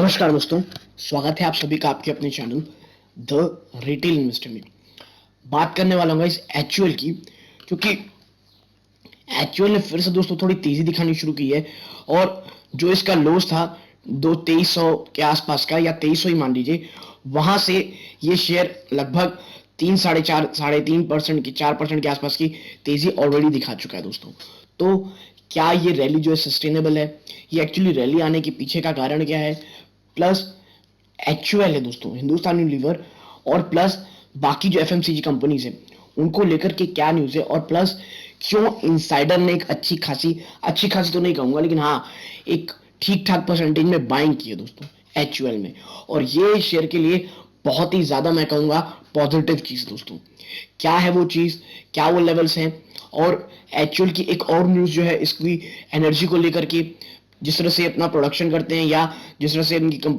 नमस्कार दोस्तों, स्वागत है आप सभी का आपके अपने चैनल द रिटेल इन्वेस्टर में। बात करने वाला हूँ इस एचयूएल की, क्योंकि एचयूएल ने फिर से दोस्तों थोड़ी तेजी दिखानी शुरू की है। और जो इसका लॉस था 2300 के आसपास का, या 2300 ही मान लीजिए, वहां से ये शेयर लगभग 3 साढ़े 3% की 4% के आसपास की तेजी ऑलरेडी दिखा चुका है दोस्तों। तो क्या ये रैली जो है सस्टेनेबल है? ये एक्चुअली रैली आने के पीछे का कारण क्या है? प्लस एचयूएल है दोस्तों, हिंदुस्तान यूनिलीवर, और प्लस बाकी जो एफएमसीजी कंपनीज है उनको लेकर के क्या न्यूज है, और प्लस क्यों इनसाइडर ने एक अच्छी खासी तो नहीं कहूंगा, लेकिन हाँ एक ठीक ठाक परसेंटेज में बाइंग की है दोस्तों एचयूएल में। और ये शेयर के लिए बहुत ही ज्यादा मैं कहूंगा पॉजिटिव चीज दोस्तों। क्या है वो चीज, क्या वो लेवल्स हैं? और एचयूएल की एक और न्यूज जो है इसकी एनर्जी को लेकर के, जिस तरह से अपना प्रोडक्शन करते हैं या जिस तरह से इनकी जो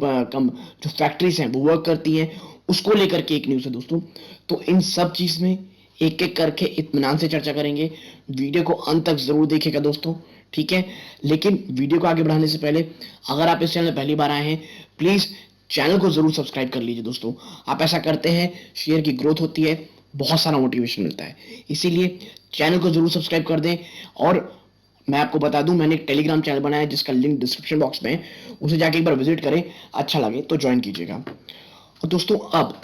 फैक्ट्रीज हैं वो वर्क करती हैं, उसको लेकर के एक न्यूज़ है दोस्तों। तो इन सब चीज़ में एक एक करके इत्मीनान से चर्चा करेंगे। वीडियो को अंत तक जरूर देखिएगा दोस्तों, ठीक है? लेकिन वीडियो को आगे बढ़ाने से पहले, अगर आप इस चैनल में पहली बार आए हैं, प्लीज़ चैनल को जरूर सब्सक्राइब कर लीजिए दोस्तों। आप ऐसा करते हैं, शेयर की ग्रोथ होती है, बहुत सारा मोटिवेशन मिलता है। इसीलिए चैनल को जरूर सब्सक्राइब कर दें। और मैं आपको बता दूं, मैंने एक टेलीग्राम चैनल बनाया है जिसका लिंक डिस्क्रिप्शन बॉक्स में है, उसे जाके एक बार विजिट करें, अच्छा लगे तो ज्वाइन कीजिएगा। और दोस्तों अब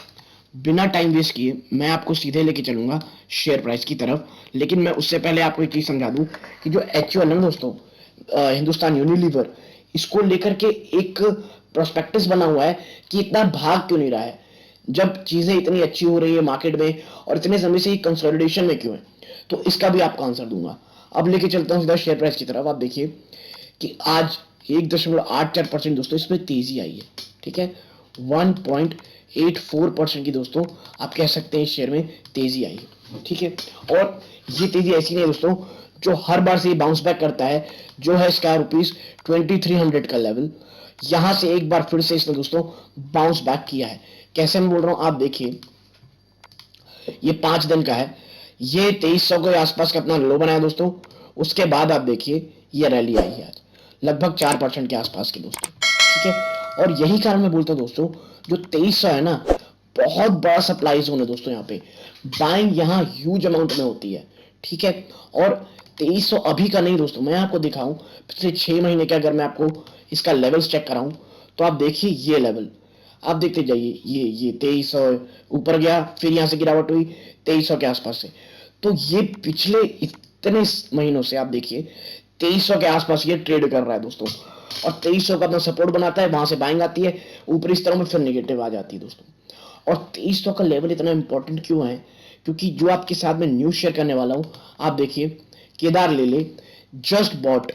बिना टाइम वेस्ट किए मैं आपको सीधे लेके चलूंगा शेयर प्राइस की तरफ। लेकिन मैं उससे पहले आपको एक चीज समझा दूं कि जो एचयूएल है दोस्तों, हिंदुस्तान यूनिलीवर, इसको लेकर के एक प्रोस्पेक्टस बना हुआ है कि इतना भाग क्यों नहीं रहा है जब चीजें इतनी अच्छी हो रही है मार्केट में, और इतने समय से ही कंसोलिडेशन में क्यों है। तो इसका भी आपको आंसर दूंगा। अब लेके चलता हूं सीधा शेयर प्राइस की तरफ। आप देखिए कि आज 1.84% दोस्तों इसमें तेजी आई है, ठीक है? 1.84% की दोस्तों आप कह सकते हैं इस शेयर में तेजी आई है, ठीक है? और ये तेजी ऐसी नहीं है दोस्तों जो हर बार से ये बाउंस बैक करता है, जो है इसका ₹2300 का लेवल। यहां से एक बार फिर से इसने दोस्तों बाउंस बैक किया है। कैसे मैं बोल रहा हूं, आप देखिए, ये 5 दिन का है, ये 2300 के आसपास का अपना लो बनाया दोस्तों। उसके बाद आप देखिए ये रैली आई है आज लगभग 4% के आसपास की दोस्तों, ठीक है? और यही कारण मैं बोलता हूं दोस्तों, जो 2300 है ना, बहुत बड़ा सप्लाई जोन है दोस्तों। यहाँ पे बाइंग यहाँ ह्यूज अमाउंट में होती है, ठीक है? और 2300 अभी का नहीं दोस्तों, मैं आपको दिखाऊं पिछले 6 महीने के, अगर मैं आपको इसका लेवल्स चेक कराऊं तो आप देखिए ये लेवल, आप देखते जाइए, ये 2300 ऊपर गया, फिर यहां से गिरावट हुई 2300 के आसपास से। तो ये पिछले इतने महीनों से आप देखिए 2300 के आसपास ये ट्रेड कर रहा है दोस्तों। और 2300 का अपना सपोर्ट बनाता है, वहां से बाइंग आती है, ऊपरी स्तरों में फिर नेगेटिव आ जाती है दोस्तों। और 2300 का लेवल इतना इंपॉर्टेंट क्यों है? क्योंकि जो आपके साथ में न्यूज शेयर करने वाला हूं, आप देखिए, केदार लेले just bought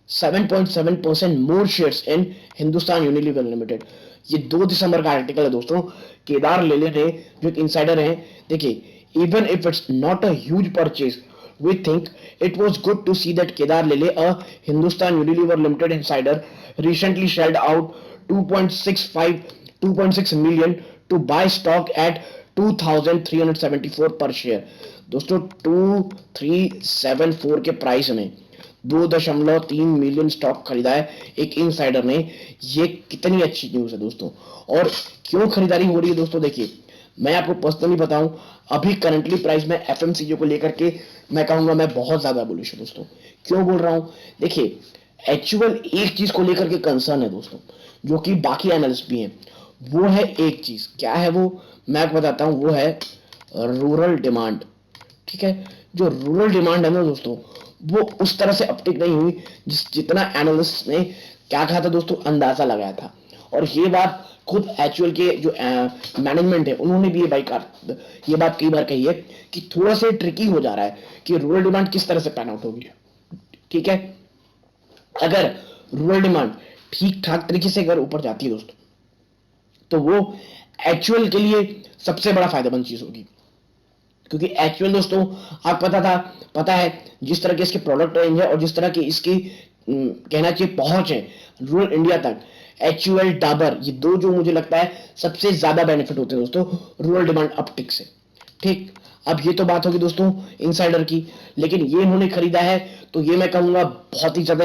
7.7% more shares in Hindustan Unilever limited. ये 2 दिसंबर का आर्टिकल है दोस्तों। केदार लेले ने, जो एक इंसाइडर है, देखिए, even if it's not a huge purchase, we think it was good to see that Kedar Lele, a Hindustan Unilever Limited insider, recently shelled out 2.6 million to buy stock at 2374 per share। दोस्तों 2374 के price में 2.3 million stock खरीदा है एक insider ने। ये कितनी अच्छी न्यूज है दोस्तों। और क्यों खरीदारी हो रही है दोस्तों, देखिए, मैं आपको पर्सनली बताऊं, अभी करंटली प्राइस में एफएमसीजी को लेकर के मैं कहूंगा मैं बहुत ज्यादा बुलिश हूं दोस्तों। क्यों बोल रहा हूं? देखिए, एक्चुअल एक चीज को लेकर के कंसर्न है दोस्तों, जो कि बाकी एनालिस्ट भी हैं। वो है एक चीज, क्या है वो, मैं आपको बताता हूं, वो है रूरल डिमांड, ठीक है? जो रूरल डिमांड है ना दोस्तों, वो उस तरह से अपटिक नहीं हुई जितना एनालिस्ट ने क्या कहा था दोस्तों, अंदाजा लगाया था। और ये बात खुद एचयूएल के जो मैनेजमेंट है उन्होंने भी ये बात कई बार कही है कि थोड़ा सा ट्रिकी हो जा रहा है कि रूरल डिमांड किस तरह से पैन आउट होगी, ठीक है? अगर रूरल डिमांड ठीक ठाक तरीके से अगर ऊपर जाती है दोस्तों, तो वो एचयूएल के लिए सबसे बड़ा फायदेमंद चीज होगी। क्योंकि एचयूएल दोस्तों, आप पता है जिस तरह के इसके प्रोडक्ट रेंज है और जिस तरह की इसकी कहना चाहिए पहुंच है रूरल इंडिया तक, एचयूएल डाबर, ये दो जो मुझे लगता है सबसे ज्यादा बेनिफिट होते हैं दोस्तों रूरल डिमांड अपटिक से, ठीक? अब ये तो बात होगी दोस्तों इनसाइडर की, लेकिन ये इन्होंने खरीदा है तो ये मैं कहूंगा बहुत ही ज्यादा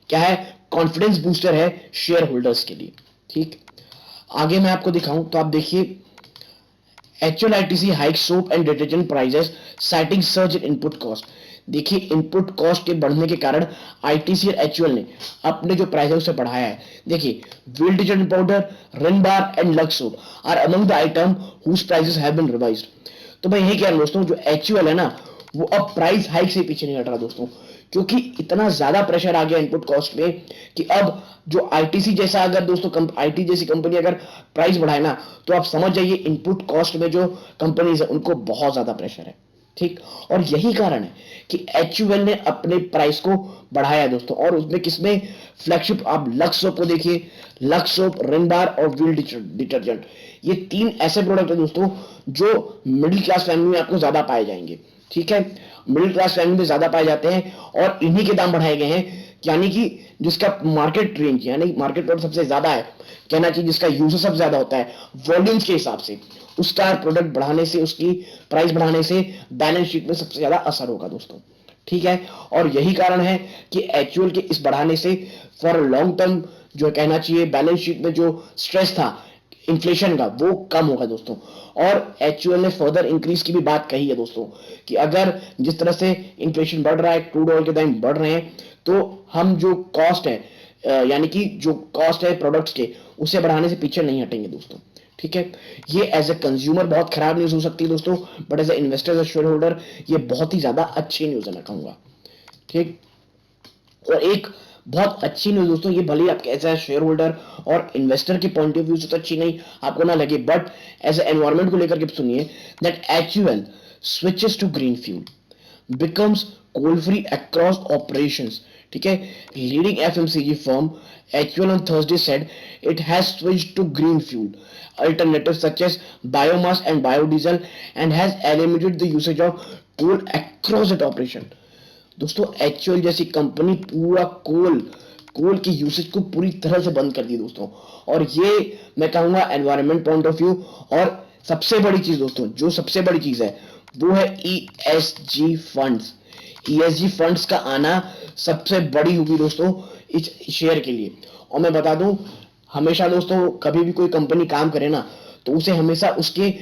क्या है, कॉन्फिडेंस बूस्टर है शेयर होल्डर्स के लिए। ठीक, आगे मैं आपको दिखाऊं तो आप देखिए, HUL ITC hike soap and detergent prices citing surge in input cost. देखिए इनपुट कॉस्ट के बढ़ने के कारण आईटीसी और HUL ने अपने जो प्राइस है उसे बढ़ाया है। देखिए Wheel detergent powder, Rin bar and Lux soap are among the item whose prices have been revised. तो मैं यही कह रहा हूं दोस्तों, जो HUL है ना वो अब प्राइस हाइक से पीछे नहीं हट रहा दोस्तों, क्योंकि इतना ज्यादा प्रेशर आ गया इनपुट कॉस्ट में कि अब जो आईटीसी जैसा अगर दोस्तों आईटी जैसी कंपनी अगर प्राइस बढ़ाए ना, तो आप समझ जाइए इनपुट कॉस्ट में जो कंपनीज है उनको बहुत ज्यादा प्रेशर है। ठीक, और यही कारण है कि HUL ने अपने प्राइस को बढ़ाया है दोस्तों, और उसमें किसमें, फ्लैगशिप आप लक्स सोप को देखिए, लक्स सोप, रिन बार और व्हील डिटर्जेंट, ये 3 ऐसे प्रोडक्ट है दोस्तों जो मिडिल क्लास फैमिली में आपको ज्यादा पाए जाएंगे। ठीक है, मिडिल क्लास फैमिली में ज्यादा पाए जाते हैं और इन्हीं के दाम बढ़ाए गए हैं, यानी कि जिसका मार्केट रेंज यानी मार्केट प्रोडक्ट सबसे ज्यादा है, कहना चाहिए जिसका यूजर सबसे ज्यादा होता है वॉल्यूम्स के हिसाब से, उसका प्रोडक्ट बढ़ाने से, उसकी प्राइस बढ़ाने से बैलेंस शीट में सबसे ज्यादा असर होगा दोस्तों। ठीक है, और यही कारण है कि HUL के इस बढ़ाने से फॉर लॉन्ग टर्म जो कहना चाहिए बैलेंस शीट में जो स्ट्रेस था इन्फ्लेशन का वो कम होगा दोस्तों। और HUL ने फर्दर इंक्रीज की भी बात कही है दोस्तों कि अगर जिस तरह से इन्फ्लेशन बढ़ रहा है, क्रूड ऑयल के दाम बढ़ रहे हैं, तो हम जो कॉस्ट है यानी कि जो कॉस्ट है प्रोडक्ट्स के, उसे बढ़ाने से पीछे नहीं हटेंगे दोस्तों। ठीक है, ये एज ए कंज्यूमर बहुत खराब न्यूज हो सकती है दोस्तों, but as a investor, as shareholder, ये बहुत ही ज्यादा अच्छी न्यूज है मैं कहूंगा। ठीक, और एक बहुत अच्छी न्यूज दोस्तों, ये भले आप एज ए शेयर होल्डर और इन्वेस्टर के पॉइंट ऑफ व्यू से तो अच्छी नहीं आपको ना लगे, बट एज ए एनवायरमेंट को लेकर के सुनिए, that HUL switches to green fuel becomes coal free across operations. ठीक है, leading FMCG firm HUL on Thursday said it has switched to green fuel alternatives such as biomass and biodiesel and has eliminated the usage of coal across its operation। दोस्तों HUL जैसी company पूरा कोल की usage को पूरी तरह से बंद कर दी दोस्तों, और ये मैं कहूंगा एनवायरमेंट पॉइंट ऑफ व्यू, और सबसे बड़ी चीज दोस्तों, जो सबसे बड़ी चीज है वो है ESG फंड्स। ESG फंड्स का आना सबसे बड़ी होगी दोस्तों इस शेयर के लिए। और मैं बता दूं, हमेशा दोस्तों कभी भी कोई कंपनी काम करे ना, तो उसे हमेशा उसके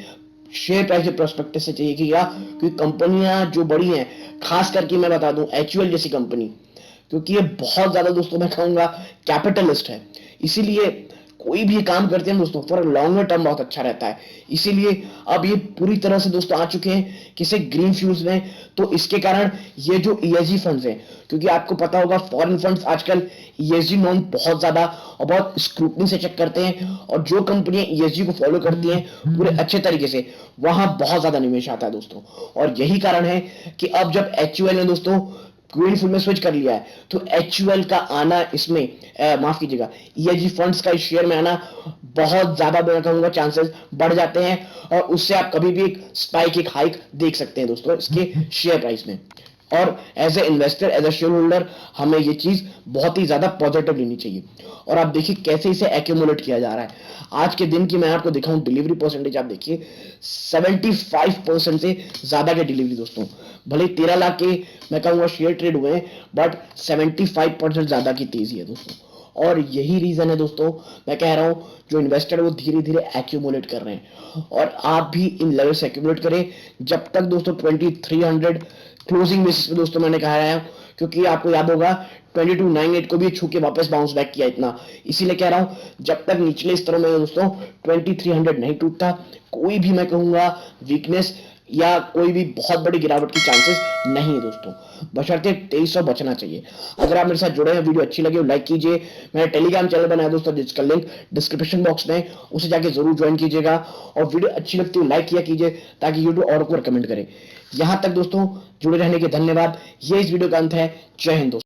शेयर प्राइस के प्रोस्पेक्टस से चाहिए कि या क्योंकि कंपनियां जो बड़ी हैं, खास करके मैं बता दूं HUL जैसी कंपनी, क्योंकि ये बहुत ज्यादा दोस्तों मैं कहूंगा कैपिटलिस्ट है, इसीलिए कोई भी काम करते हैं दोस्तों फॉर लॉन्गर टर्म बहुत अच्छा रहता है। इसीलिए अब ये पूरी तरह से दोस्तों आ चुके हैं किसे, ग्रीन फ्यूल्स में। तो इसके कारण ये जो ESG फंड्स हैं, क्योंकि आपको पता होगा फॉरेन फंड्स आजकल ESG नॉर्म बहुत ज्यादा और बहुत स्क्रूटनी से चेक करते हैं, और जो कंपनियां ESG को फॉलो करती हैं पूरे अच्छे तरीके से, वहां बहुत ज्यादा निवेश आता है दोस्तों। और यही कारण है कि अब जब HUL ने दोस्तों ग्रीन फूड में स्विच कर लिया है, तो HUL का आना इसमें माफ कीजिएगा ESG फंड्स का इस शेयर में आना बहुत ज्यादा मैं कहूंगा चांसेस बढ़ जाते हैं, और उससे आप कभी भी एक स्पाइक, एक हाइक देख सकते हैं दोस्तों इसके शेयर प्राइस में। और as a investor, as a shareholder, हमें ये चीज बहुत ही ज्यादा पॉजिटिव लेनी चाहिए। और आप देखिए कैसे इसे एक्यूमुलेट किया जा रहा है। आज के दिन की मैं आपको दिखाऊं डिलीवरी परसेंटेज, आप देखिए 75% से ज्यादा के डिलीवरी दोस्तों, भले 13 लाख के मैं कहूंगा शेयर ट्रेड हुए हैं, बट 75% ज्यादा की तेजी है दोस्तों। और यही रीजन है दोस्तों, मैं कह रहा हूं जो इन्वेस्टर वो धीरे धीरे एक्यूमुलेट कर रहे हैं, और आप भी इन लेवल से एक्यूमुलेट करें जब तक दोस्तों 2300 क्लोजिंग बेसिस पे दोस्तों मैंने कहा है, क्योंकि आपको याद होगा 2298 को भी छू के वापस बाउंस बैक किया इतना, इसीलिए कह रहा हूं जब तक निचले स्तरों में दोस्तों 2300 नहीं टूटता, कोई भी मैं कहूंगा वीकनेस या कोई भी बहुत बड़ी गिरावट की चांसेस नहीं है दोस्तों, बशर्ते 2300 बचना चाहिए। अगर आप मेरे साथ जुड़े हैं, वीडियो अच्छी लगी हो लाइक कीजिए। मैंने टेलीग्राम चैनल बनाया दोस्तों जिसका लिंक डिस्क्रिप्शन बॉक्स में, उसे जाके जरूर ज्वाइन कीजिएगा, और वीडियो अच्छी लगती हो लाइक किया कीजिए ताकि यूट्यूब और को रिकमेंड करे। यहां तक दोस्तों जुड़े रहने के धन्यवाद। ये इस वीडियो का अंत है। जय हिंद दोस्तों।